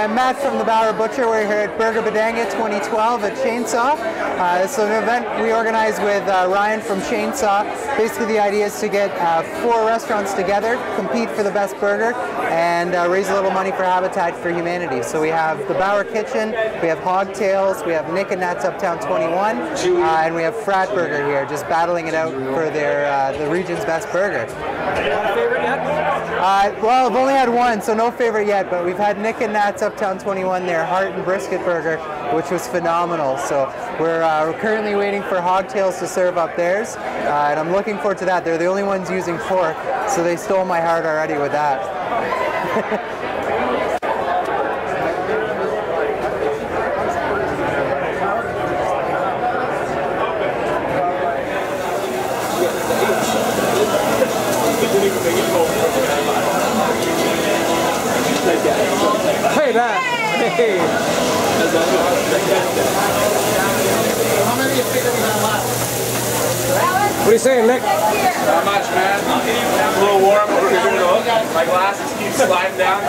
I'm Matt from the Bauer Butcher. We're here at Burger Badanga 2012 at Chainsaw. It's an event we organized with Ryan from Chainsaw. Basically the idea is to get 4 restaurants together, compete for the best burger, and raise a little money for Habitat for Humanity. So we have the Bauer Kitchen, we have Hog Tails, we have Nick and Nat's Uptown 21, and we have Frat Burger here, just battling it out for their the region's best burger. Favorite yet? Well, I've only had one, so no favorite yet, but we've had Nick and Nat's Uptown 21, their heart and brisket burger, which was phenomenal. So we're currently waiting for Hog Tails to serve up theirs, and I'm looking forward to that. They're the only ones using pork, so they stole my heart already with that. Hey, Matt. Hey. How many you figure we got left? What are you saying, Nick? Not much, man. A little warm. We're gonna go. My glasses keep sliding down.